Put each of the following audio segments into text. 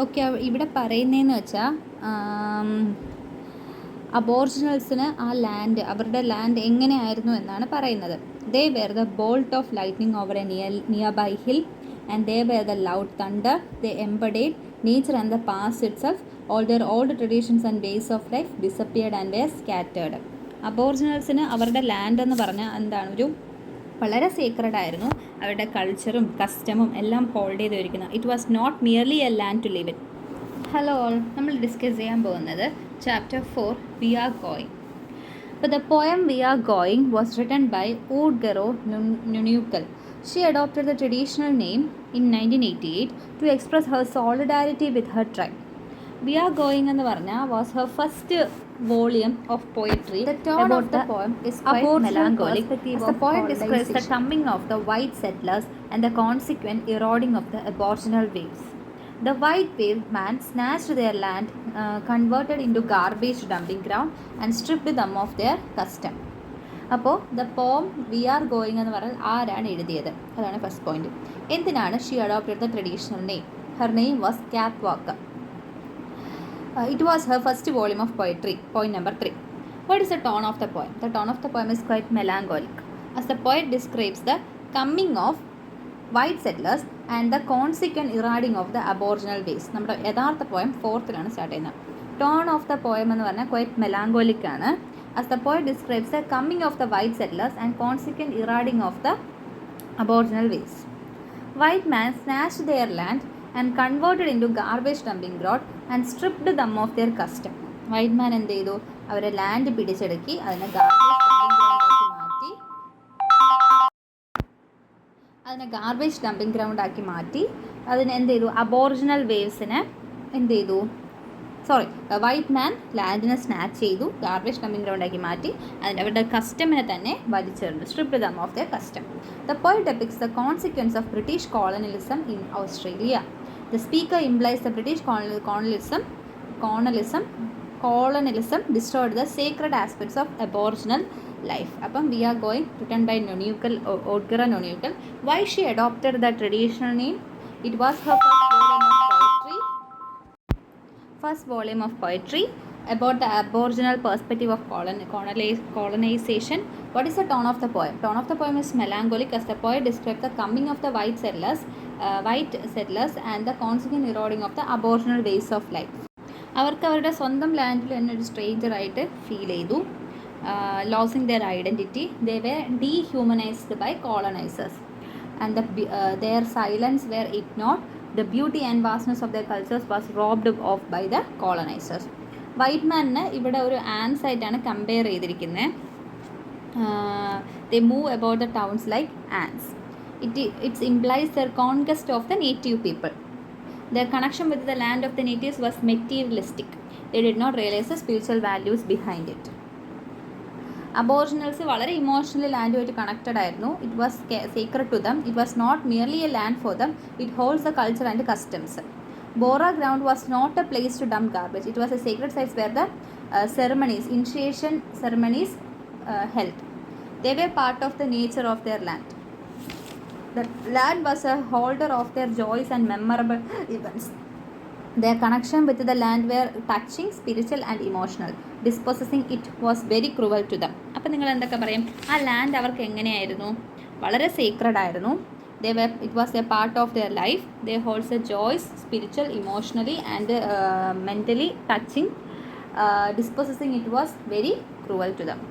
Okay, ഇവിടെ പറയുന്നതെന്ന് വെച്ചാൽ അബോറിജിനൽസിന് ആ ലാൻഡ്, അവരുടെ ലാൻഡ് എങ്ങനെയായിരുന്നു എന്നാണ് പറയുന്നത്. They were the bolt of lightning over a nearby hill and they were the loud thunder. They embedded nature and the past itself. All their old traditions and ways of life disappeared and were scattered. അബോറിജിനൽസിന് അവരുടെ land എന്ന് പറഞ്ഞാൽ എന്താണ്, ഒരു വളരെ secret ആയിരുന്നു. അവരുടെ കൾച്ചറും കസ്റ്റമും എല്ലാം ഹോൾഡ് ചെയ്ത് വയ്ക്കുന്നത്. It was not merely a land to live in. Hello all, നമ്മൾ ഡിസ്കസ് ചെയ്യാൻ പോകുന്നത് ചാപ്റ്റർ 4 വി ആർ ഗോയിങ്. അപ്പോൾ the poem we are going was written by Oodgeroo Noonuccal. She adopted the traditional name in 1988 to express her solidarity with her tribe. We Are Going എന്ന് പറഞ്ഞാൽ was her first volume of poetry. The tone of the poem is quite melancholic as the poet describes the coming of the white settlers and the consequent eroding of the aboriginal waves. The white wave man snatched their land, converted into garbage dumping ground and stripped them of their custom. അപ്പോൾ the poem we are going എന്ന് പറഞ്ഞാൽ ആരാണ് എഴുതിയത്, അതാണ് first point. എന്തിനാണ് she adopted the traditional name? Her name was Kath walker. It was her first volume of poetry. Point number 3. What is the tone of the poem? The tone of the poem is quite melancholic as the poet describes the coming of white settlers and the consequent eroding of the aboriginal ways. നമ്മുടെ യഥാർത്ഥ poem 4th start ചെയ്യുന്നത്. Tone of the poem എന്ന് പറഞ്ഞാൽ quite മെലാങ്കോളിക് ആണ്. as the poet describes the coming of the white settlers and consequent eroding of the aboriginal ways. White man snatched their land and converted into garbage dumping ground and stripped them of their custom. White മാൻ എന്ത് ചെയ്തു? അവരെ land പിടിച്ചെടുക്കി, അതിനെ garbage dumping ground ആക്കി മാറ്റി. അതിന് എന്ത് ചെയ്തു? Aboriginal വേവ്സിനെ എന്ത് ചെയ്തു? വൈറ്റ് മാൻ ലാൻഡിനെ സ്നാച്ച് ചെയ്തു, ഗാർബേജ് ഡംപിങ് ഗ്രൗണ്ട് ആക്കി മാറ്റി, അതിൻ്റെ അവരുടെ കസ്റ്റമിനെ തന്നെ വലിച്ചെറിഞ്ഞു. Stripped them of their custom. The poet depicts the consequence of British colonialism in Australia. The speaker implies the British colonialism destroyed the sacred aspects of aboriginal life. അപ്പം we are going written by Oudgara Nunyukal. Why she adopted the traditional name? It was her first volume of poetry about the aboriginal perspective of colonization. What is the tone of the poem? Tone of the poem is melancholic as the poet describes the coming of the white settlers and the consequent eroding of the aboriginal ways of life. അവർക്ക് അവരുടെ സ്വന്തം ലാൻഡിൽ തന്നെ ഒരു stranger ആയിട്ട് feel ചെയ്തു. Losing their identity. They were dehumanised by colonisers and their silence were ignored. The beauty and vastness of their cultures was robbed off by the colonizers. White മാനിന് ഇവിടെ ഒരു ആൻസ് ആയിട്ടാണ് കമ്പയർ ചെയ്തിരിക്കുന്നത്. They move about the towns like ants. It implies their conquest of the native people. Their connection with the land of the natives was materialistic. They did not realize the spiritual values behind it. Aboriginals വളരെ emotionally ലാൻഡുമായിട്ട് connected ആയിരുന്നു. It was secret to them. It was not merely a land for them. It holds the culture and customs. Bora ground was not a place to dump garbage. It was a sacred site where the initiation ceremonies held. They were part of the nature of their land. The land was a holder of their joys and memorable events. Their connection with the land were touching, spiritual and emotional. Dispossessing it was very cruel to them. അപ്പോൾ നിങ്ങൾ എന്തൊക്കെ പറയും? ആ land അവർക്ക് എങ്ങനെയായിരുന്നു? വളരെ sacred ആയിരുന്നു. It was a part of their life. They hold the joys, spiritual, emotionally and mentally touching. Dispossessing it was very cruel to them.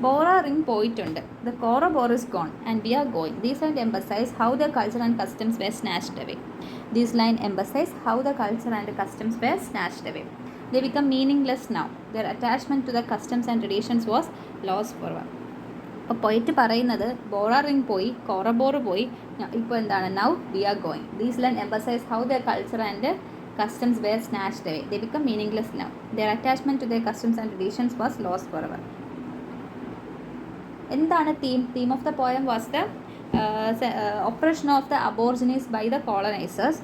Bora ring പോയിട്ടുണ്ട്. The Kora Bora is gone and we are going. These lines emphasize how the culture and customs were snatched away. They become meaningless now. Their attachment to the customs and traditions was lost forever. അപ്പോൾ പോയിട്ട് പറയുന്നത് Bora ring പോയി, കോറബോർ പോയി, ഇപ്പോൾ എന്താണ്? Now we are going. These line emphasise how their culture and customs were snatched away. They become meaningless now. Their attachment to their customs and traditions was lost forever. എന്താണ് theme of the poem was the oppression of the aborigines by the colonizers.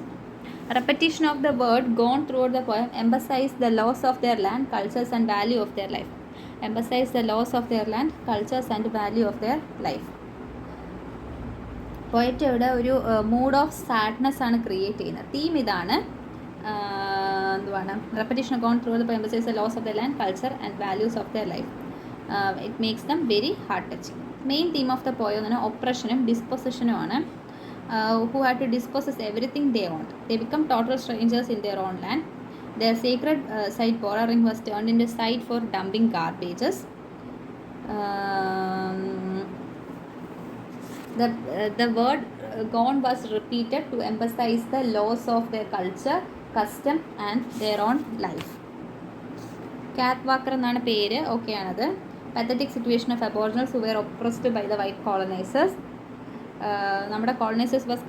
Repetition of the word gone throughout the poem emphasized the loss of their land, cultures and value of their life. Poet ഇവിടെ ഒരു mood of sadness ആണ് create ചെയ്യുന്നത്. Theme ഇതാണ്. എന്തുവാണ് repetition gone through the emphasise the loss of the land culture and values of the life. It makes them very heart touching. Main theme of the poem എന്ന് പറഞ്ഞാൽ ഒപ്രഷനും ഡിസ്പൊസിഷനുമാണ്. Who had to dispossess everything they owned. They become total strangers in their own land. Their sacred site Bora-Ring was turned into a site for dumping garbages. The word gone was repeated to emphasize the loss of their culture, custom and their own life. Kath walker എന്നാണ് പേര്. Okay ആണത്. Pathetic situation of aboriginals who were oppressed by the white colonisers. നമ്മുടെ colonisers was